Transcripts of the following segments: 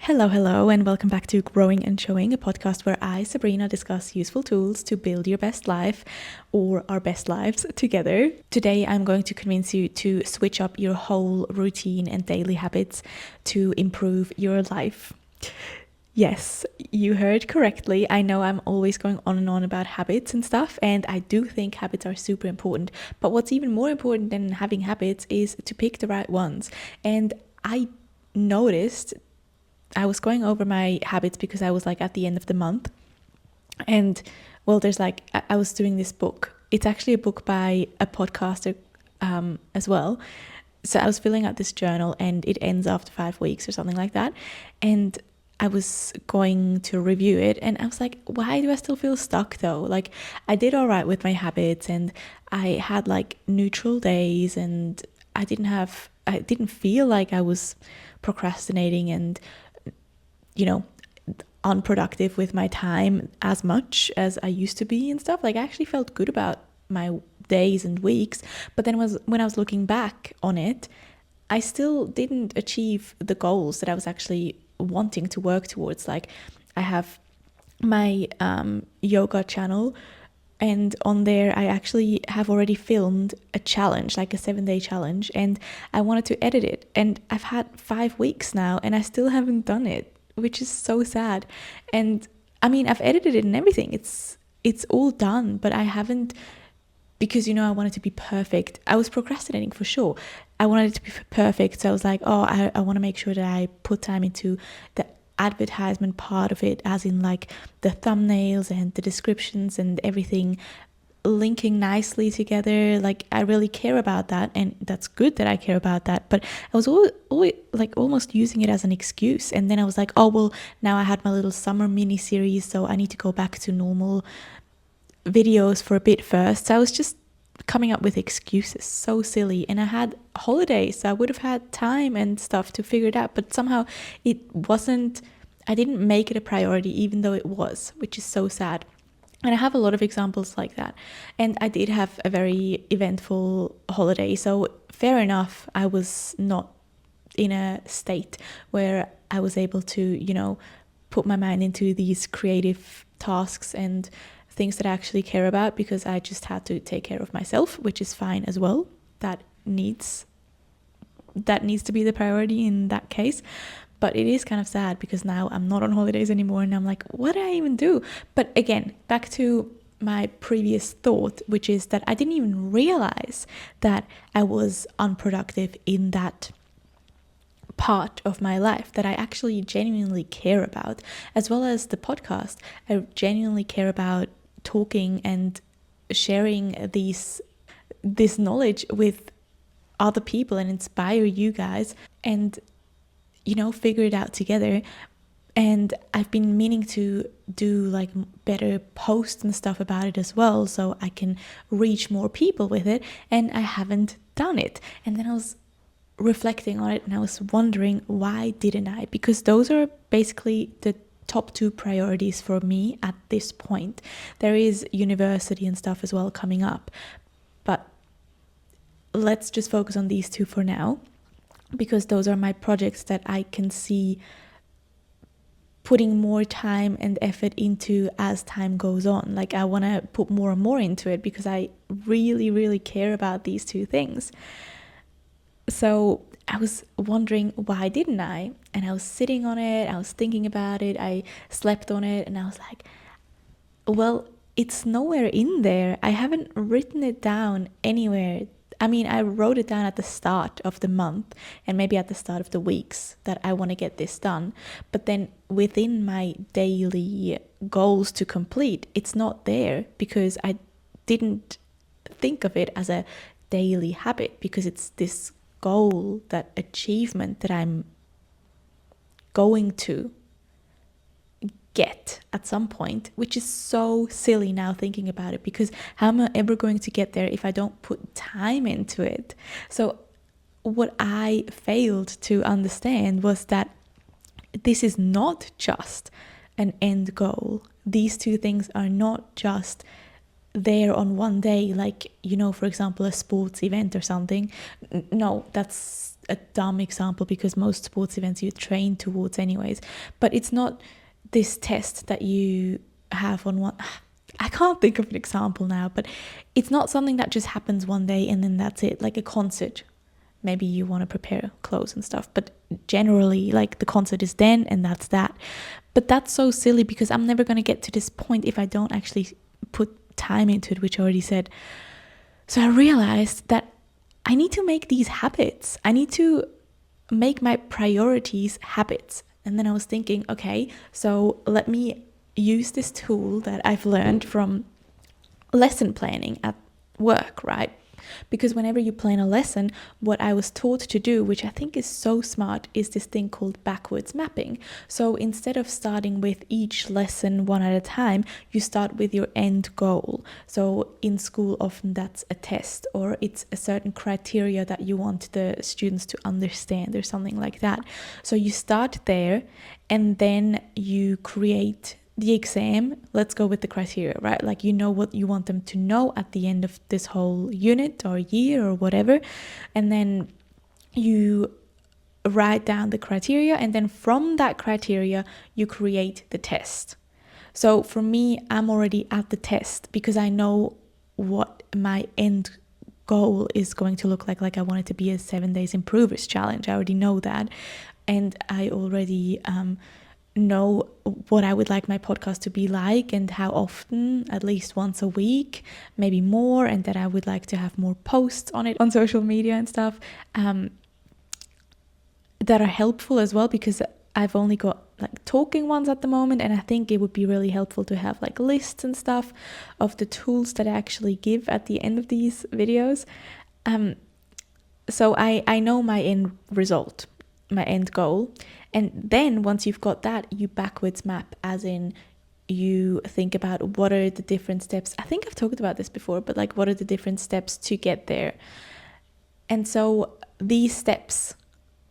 Hello, and welcome back to Growing and Showing, a podcast where I, Sabrina, discuss useful tools to build your best life or our best lives together. Today, I'm going to convince you to switch up your whole routine and daily habits to improve your life. Yes, you heard correctly. I know I'm always going on and on about habits and stuff, and I do think habits are super important. But what's even more important than having habits is to pick the right ones. And I noticed I was going over my habits because I was like at the end of the month. And well, there's like, I was doing this book. It's actually a book by a podcaster as well. So I was filling out this journal and it ends after 5 weeks or something like that. And I was going to review it and I was like, why do I still feel stuck though? Like I did all right with my habits and I had like neutral days and I didn't feel like I was procrastinating and unproductive with my time as much as I used to be and stuff. Like I actually felt good about my days and weeks, but then when I was looking back on it, I still didn't achieve the goals that I was actually wanting to work towards. Like I have my yoga channel, and on there I actually have already filmed a challenge, like a 7-day challenge, and I wanted to edit it, and I've had 5 weeks now and I still haven't done it, which is so sad. And I mean, I've edited it and everything, it's all done, but I haven't, because I wanted to be perfect. I was procrastinating for sure. I wanted it to be perfect, so I was like, I want to make sure that I put time into the advertisement part of it, as in like the thumbnails and the descriptions and everything linking nicely together. Like I really care about that, and that's good that I care about that, but I was always like almost using it as an excuse. And then I was like, oh well, now I had my little summer mini series, so I need to go back to normal videos for a bit first. So I was just coming up with excuses, so silly. And I had holidays, so I would have had time and stuff to figure it out, but somehow I didn't make it a priority, even though it was, which is so sad. And I have a lot of examples like that. And I did have a very eventful holiday, so fair enough, I was not in a state where I was able to put my mind into these creative tasks and things that I actually care about, because I just had to take care of myself, which is fine as well. That needs to be the priority in that case. But it is kind of sad because now I'm not on holidays anymore and I'm like, what did I even do? But again, back to my previous thought, which is that I didn't even realize that I was unproductive in that part of my life that I actually genuinely care about, as well as the podcast. I genuinely care about talking and sharing this knowledge with other people and inspire you guys and figure it out together. And I've been meaning to do like better posts and stuff about it as well, so I can reach more people with it, and I haven't done it. And then I was reflecting on it and I was wondering, why didn't I? Because those are basically the top 2 priorities for me at this point. There is university and stuff as well coming up, but let's just focus on these 2 for now, because those are my projects that I can see putting more time and effort into as time goes on. Like I want to put more and more into it because I really, really care about these 2 things. So I was wondering, why didn't I? And I was sitting on it, I was thinking about it, I slept on it, and I was like, well, it's nowhere in there. I haven't written it down anywhere. I mean, I wrote it down at the start of the month and maybe at the start of the weeks that I want to get this done. But then within my daily goals to complete, it's not there because I didn't think of it as a daily habit, because it's this goal, that achievement that I'm going to get at some point, which is so silly now thinking about it, because how am I ever going to get there if I don't put time into it? So what I failed to understand was that this is not just an end goal. These 2 things are not just there on one day, like for example a sports event or something. No, that's a dumb example because most sports events you train towards anyways, but it's not this test that you have on one. I can't think of an example now, but it's not something that just happens one day and then that's it, like a concert. Maybe you want to prepare clothes and stuff, but generally, like, the concert is then and that's that. But that's so silly because I'm never going to get to this point if I don't actually put time into it, which I already said. So I realized that I need to make these habits. I need to make my priorities habits. And then I was thinking, okay, so let me use this tool that I've learned from lesson planning at work, right? Because whenever you plan a lesson, what I was taught to do, which I think is so smart, is this thing called backwards mapping. So instead of starting with each lesson one at a time, you start with your end goal. So in school, often that's a test, or it's a certain criteria that you want the students to understand or something like that. So you start there and then you create the exam. Let's go with the criteria, right? Like, you know what you want them to know at the end of this whole unit or year or whatever. And then you write down the criteria, and then from that criteria, you create the test. So for me, I'm already at the test because I know what my end goal is going to look like. Like, I want it to be a 7 days improvers challenge. I already know that. And I already, know what I would like my podcast to be like and how often, at least once a week, maybe more, and that I would like to have more posts on it on social media and stuff that are helpful as well, because I've only got like talking ones at the moment, and I think it would be really helpful to have like lists and stuff of the tools that I actually give at the end of these videos. So I know my end result, my end goal. And then once you've got that, you backwards map, as in you think about what are the different steps. I think I've talked about this before, but like, what are the different steps to get there? And so these steps,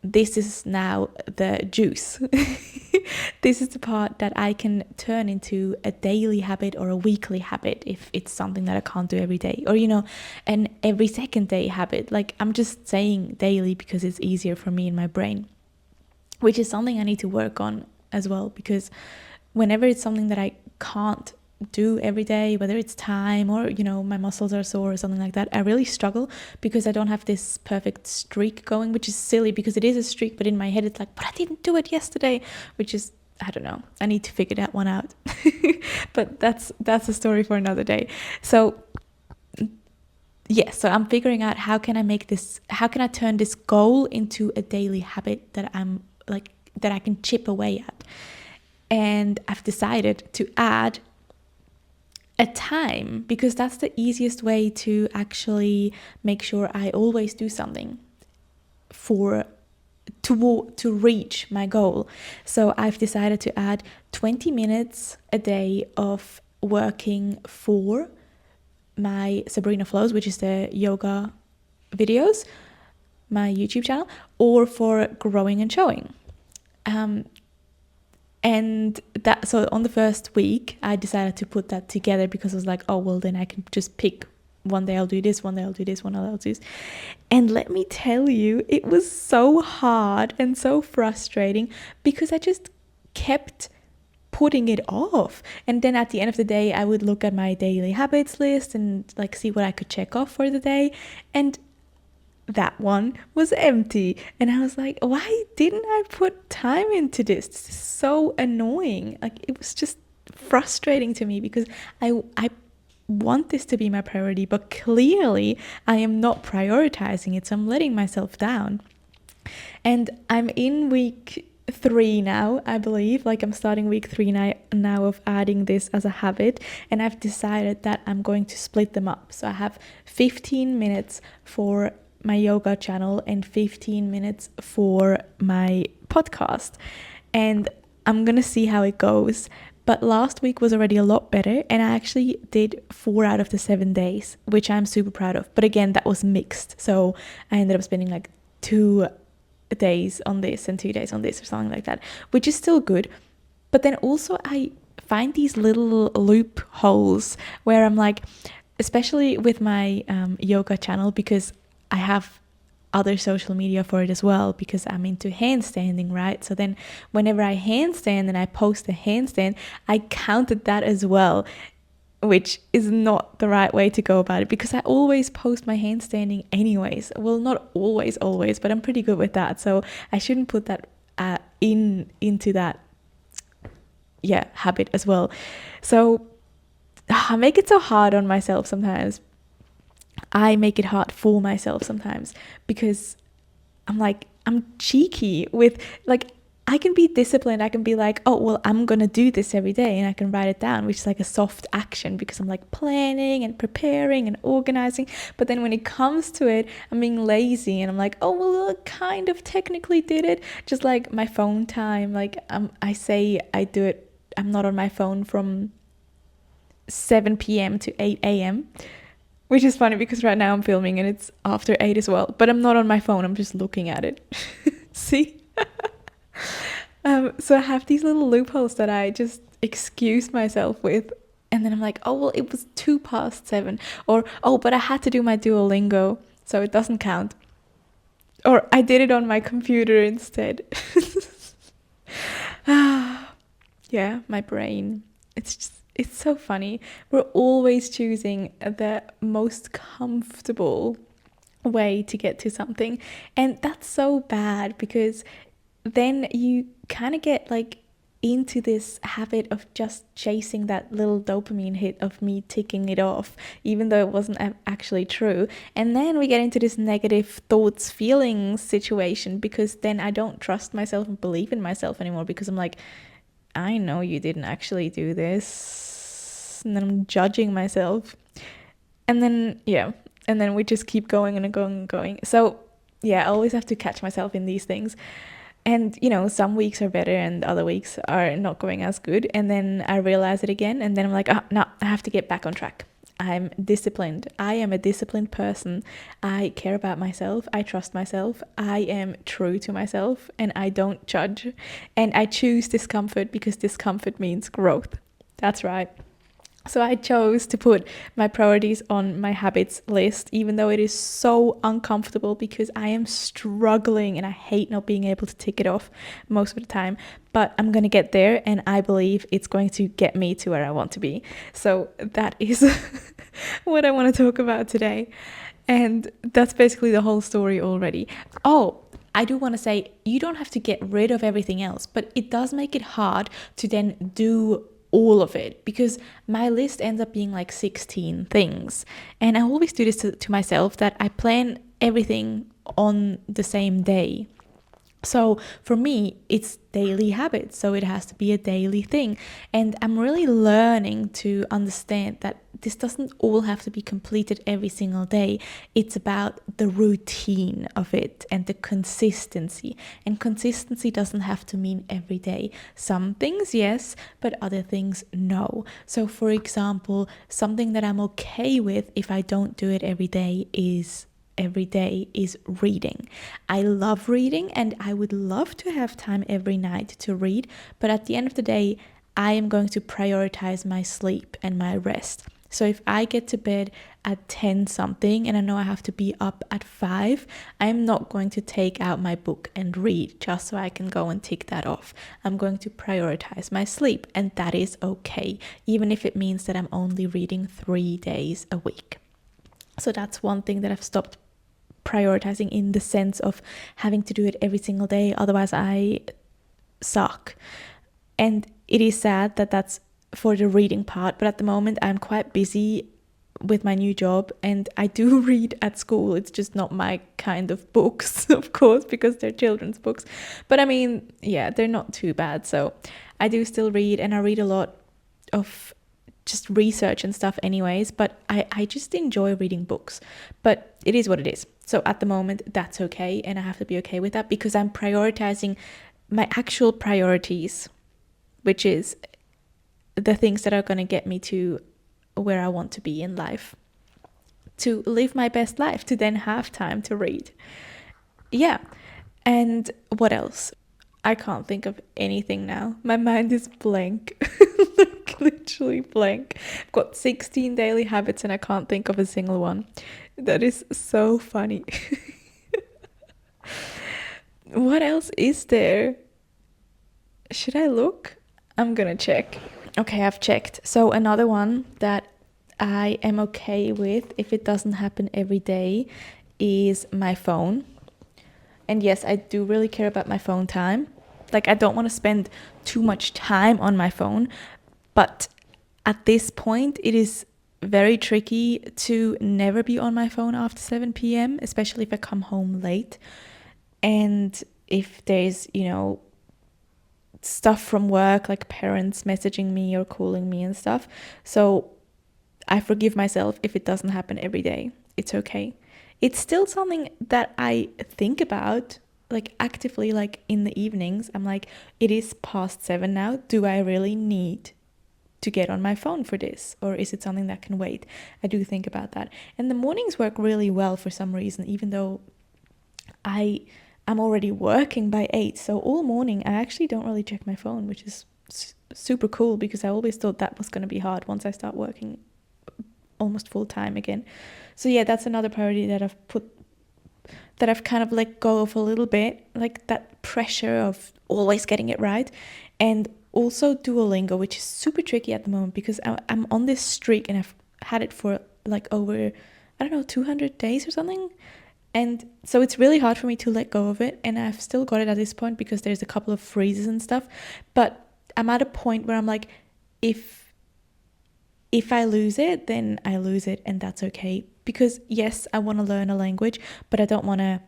this is now the juice. This is the part that I can turn into a daily habit or a weekly habit if it's something that I can't do every day, or, you know, an every second day habit. Like, I'm just saying daily because it's easier for me in my brain, which is something I need to work on as well, because whenever it's something that I can't do every day, whether it's time or, you know, my muscles are sore or something like that, I really struggle because I don't have this perfect streak going, which is silly because it is a streak, but in my head it's like, but I didn't do it yesterday, which is, I don't know, I need to figure that one out. But that's a story for another day. So yes, so I'm figuring out how can I turn this goal into a daily habit that I'm like, that I can chip away at. And I've decided to add a time, because that's the easiest way to actually make sure I always do something to reach my goal. So I've decided to add 20 minutes a day of working for my Sabrina Flows, which is the yoga videos, my YouTube channel, or for growing and showing. And that, so on the first week, I decided to put that together because I was like, oh, well, then I can just pick one day I'll do this, one day I'll do this, one day I'll do this. And let me tell you, it was so hard and so frustrating because I just kept putting it off. And then at the end of the day, I would look at my daily habits list and like see what I could check off for the day. And that one was empty, and I was like, why didn't I put time into this? This is so annoying. Like, it was just frustrating to me because I want this to be my priority, but clearly I am not prioritizing it, so I'm letting myself down. And I'm in week 3 now, I believe. Like, I'm starting week 3 now of adding this as a habit, and I've decided that I'm going to split them up. So I have 15 minutes for my yoga channel and 15 minutes for my podcast, and I'm gonna see how it goes. But last week was already a lot better, and I actually did 4 out of the 7 days, which I'm super proud of. But again, that was mixed, so I ended up spending like 2 days on this and 2 days on this or something like that, which is still good. But then also I find these little loopholes where I'm like, especially with my yoga channel, because I have other social media for it as well, because I'm into handstanding, right? So then whenever I handstand and I post a handstand, I counted that as well, which is not the right way to go about it, because I always post my handstanding anyways. Well, not always, but I'm pretty good with that. So I shouldn't put that into that habit as well. So I make it so hard on myself sometimes. I make it hard for myself sometimes, because I'm cheeky with, like, I can be disciplined. I can be like, oh, well, I'm going to do this every day, and I can write it down, which is like a soft action, because I'm like planning and preparing and organizing. But then when it comes to it, I'm being lazy, and I'm like, oh, well, I kind of technically did it. Just like my phone time, like I say I do it. I'm not on my phone from 7 p.m. to 8 a.m., which is funny because right now I'm filming and it's after 8 as well. But I'm not on my phone, I'm just looking at it. See? So I have these little loopholes that I just excuse myself with. And then I'm like, oh, well, it was 7:02. Or, oh, but I had to do my Duolingo, so it doesn't count. Or I did it on my computer instead. Yeah, my brain. It's so funny. We're always choosing the most comfortable way to get to something. And that's so bad, because then you kind of get like into this habit of just chasing that little dopamine hit of me ticking it off, even though it wasn't actually true. And then we get into this negative thoughts, feelings situation, because then I don't trust myself and believe in myself anymore, because I'm like, I know you didn't actually do this. And then I'm judging myself. And then, and then we just keep going and going and going. So, I always have to catch myself in these things. And, some weeks are better and other weeks are not going as good. And then I realize it again. And then I'm like, oh, no, I have to get back on track. I'm disciplined. I am a disciplined person. I care about myself. I trust myself. I am true to myself, and I don't judge. And I choose discomfort, because discomfort means growth. That's right. So I chose to put my priorities on my habits list, even though it is so uncomfortable, because I am struggling and I hate not being able to tick it off most of the time. But I'm going to get there, and I believe it's going to get me to where I want to be. So that is what I want to talk about today. And that's basically the whole story already. Oh, I do want to say, you don't have to get rid of everything else, but it does make it hard to then do all of it, because my list ends up being like 16 things. And I always do this to myself, that I plan everything on the same day. So for me, it's daily habits. So it has to be a daily thing. And I'm really learning to understand that this doesn't all have to be completed every single day. It's about the routine of it and the consistency. And consistency doesn't have to mean every day. Some things, yes, but other things, no. So for example, something that I'm okay with if I don't do it every day is reading. I love reading, and I would love to have time every night to read, but at the end of the day, I am going to prioritize my sleep and my rest. So if I get to bed at 10 something and I know I have to be up at 5, I'm not going to take out my book and read just so I can go and tick that off. I'm going to prioritize my sleep, and that is okay, even if it means that I'm only reading 3 days a week. So that's one thing that I've stopped prioritizing, in the sense of having to do it every single day. Otherwise, I suck. And it is sad that that's for the reading part. But at the moment, I'm quite busy with my new job, and I do read at school. It's just not my kind of books, of course, because they're children's books. But I mean, they're not too bad. So I do still read, and I read a lot of just research and stuff anyways, but I just enjoy reading books. But it is what it is. So at the moment, that's okay, and I have to be okay with that, because I'm prioritizing my actual priorities, which is the things that are going to get me to where I want to be in life, to live my best life, to then have time to read. And what else? I can't think of anything now. My mind is blank. Like, literally blank. I've got 16 daily habits and I can't think of a single one. That is so funny. What else is there? Should I look? I'm gonna check. Okay, I've checked. So another one that I am okay with if it doesn't happen every day is my phone. And yes, I do really care about my phone time. Like, I don't want to spend too much time on my phone, but at this point, it is very tricky to never be on my phone after 7 p.m., especially if I come home late. And if there's, stuff from work, like parents messaging me or calling me and stuff. So I forgive myself if it doesn't happen every day. It's okay. It's still something that I think about, like actively, like in the evenings. I'm like, it is past 7 now. Do I really need to get on my phone for this? Or is it something that can wait? I do think about that. And the mornings work really well for some reason, even though I'm already working by 8. So all morning, I actually don't really check my phone, which is super cool because I always thought that was going to be hard once I start working almost full time again. So yeah, that's another priority that I've kind of let go of a little bit, like that pressure of always getting it right. And also Duolingo, which is super tricky at the moment because I'm on this streak and I've had it for like over, 200 days or something. And so it's really hard for me to let go of it. And I've still got it at this point because there's a couple of freezes and stuff. But I'm at a point where I'm like, if I lose it, then I lose it, and that's okay. Because yes, I want to learn a language, but I don't want to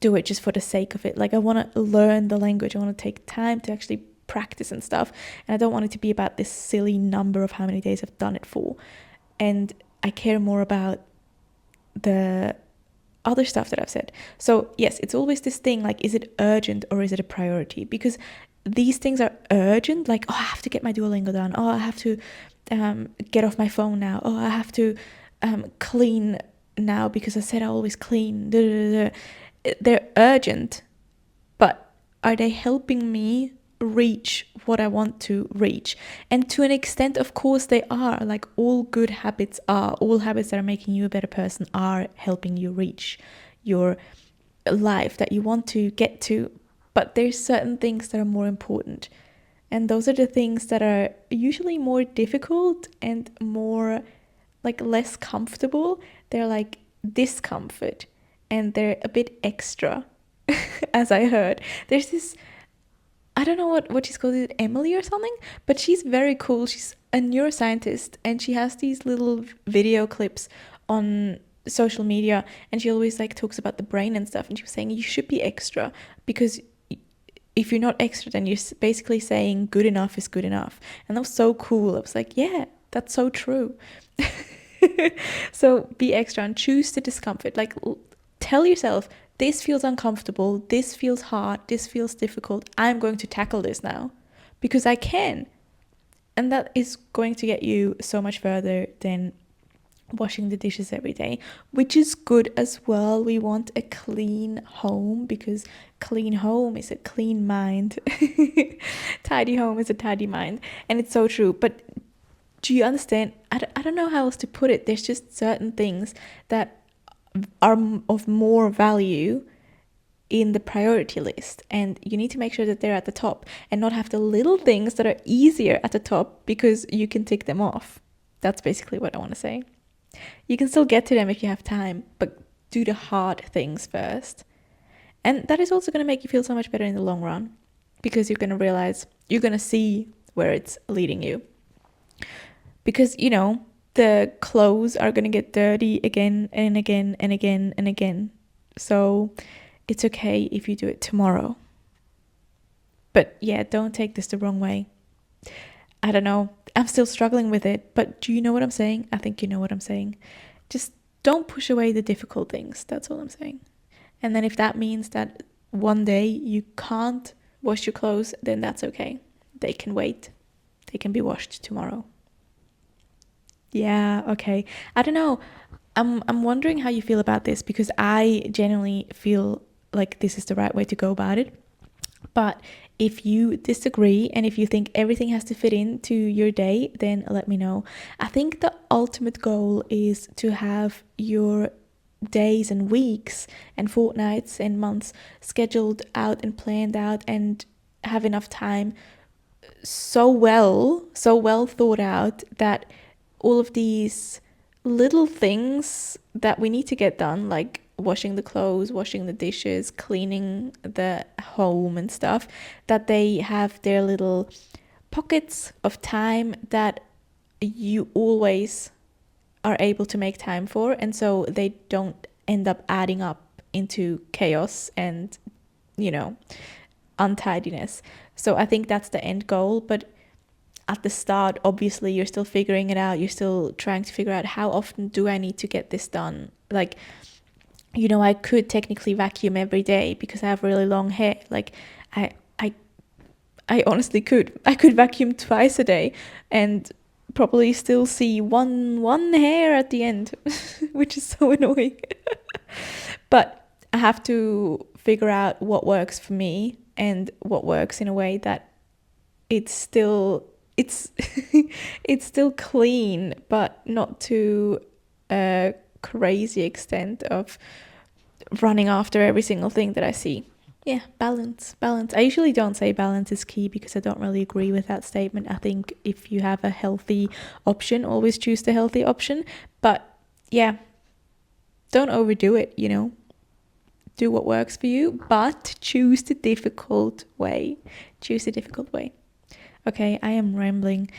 do it just for the sake of it. Like, I want to learn the language. I want to take time to actually practice and stuff. And I don't want it to be about this silly number of how many days I've done it for. And I care more about the other stuff that I've said. So yes, it's always this thing, like, is it urgent or is it a priority? Because these things are urgent, like, oh, I have to get my Duolingo done. Oh, I have to get off my phone now. Oh, I have to clean now because I said I always clean. They're urgent, but are they helping me reach what I want to reach? And to an extent, of course, they are. Like, all good habits are, all habits that are making you a better person are helping you reach your life that you want to get to. But there's certain things that are more important. And those are the things that are usually more difficult and more, like, less comfortable. They're like discomfort, and they're a bit extra, as I heard. There's this, I don't know what she's called, it Emily or something, but she's very cool. She's a neuroscientist, and she has these little video clips on social media, and she always like talks about the brain and stuff. And she was saying you should be extra, because if you're not extra, then you're basically saying good enough is good enough. And that was so cool. I was like, yeah, that's so true. So be extra and choose the discomfort. Like, tell yourself, this feels uncomfortable, this feels hard, this feels difficult. I'm going to tackle this now because I can. And that is going to get you so much further than washing the dishes every day, which is good as well. We want a clean home because clean home is a clean mind. Tidy home is a tidy mind. And it's so true. But do you understand? I don't know how else to put it. There's just certain things that are of more value in the priority list, and you need to make sure that they're at the top and not have the little things that are easier at the top because you can tick them off. That's basically what I want to say. You can still get to them if you have time, but do the hard things first. And that is also going to make you feel so much better in the long run, because you're going to realize, you're going to see where it's leading you. Because, the clothes are going to get dirty again and again and again and again. So it's okay if you do it tomorrow. But yeah, don't take this the wrong way. I don't know. I'm still struggling with it, but do you know what I'm saying? I think you know what I'm saying. Just don't push away the difficult things. That's all I'm saying. And then if that means that one day you can't wash your clothes, then that's okay. They can wait. They can be washed tomorrow. Yeah, okay. I don't know. I'm wondering how you feel about this, because I genuinely feel like this is the right way to go about it. But if you disagree and if you think everything has to fit into your day, then let me know. I think the ultimate goal is to have your days and weeks and fortnights and months scheduled out and planned out and have enough time so well thought out that all of these little things that we need to get done, like washing the clothes, washing the dishes, cleaning the home and stuff, that they have their little pockets of time that you always are able to make time for, and so they don't end up adding up into chaos and, you know, untidiness. So I think that's the end goal, but at the start, obviously, you're still figuring it out. You're still trying to figure out how often do I need to get this done. Like, you know, I could technically vacuum every day because I have really long hair. Like, I I I honestly could. I could vacuum twice a day and probably still see one hair at the end, which is so annoying. But I have to figure out what works for me and what works in a way that it's it's still clean, but not to a crazy extent of running after every single thing that I see. Yeah, balance. I usually don't say balance is key because I don't really agree with that statement. I think if you have a healthy option, always choose the healthy option. But yeah, don't overdo it, you know. Do what works for you, but choose the difficult way. Okay, I am rambling.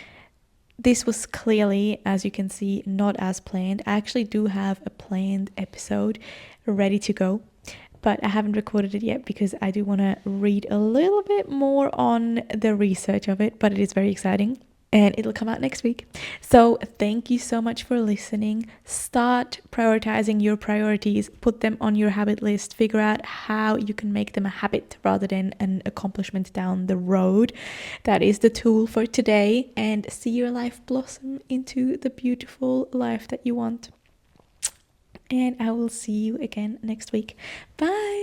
This was clearly, as you can see, not as planned. I actually do have a planned episode ready to go, but I haven't recorded it yet because I do want to read a little bit more on the research of it, but it is very exciting. And it'll come out next week. So thank you so much for listening. Start prioritizing your priorities. Put them on your habit list. Figure out how you can make them a habit rather than an accomplishment down the road. That is the tool for today. And see your life blossom into the beautiful life that you want. And I will see you again next week. Bye.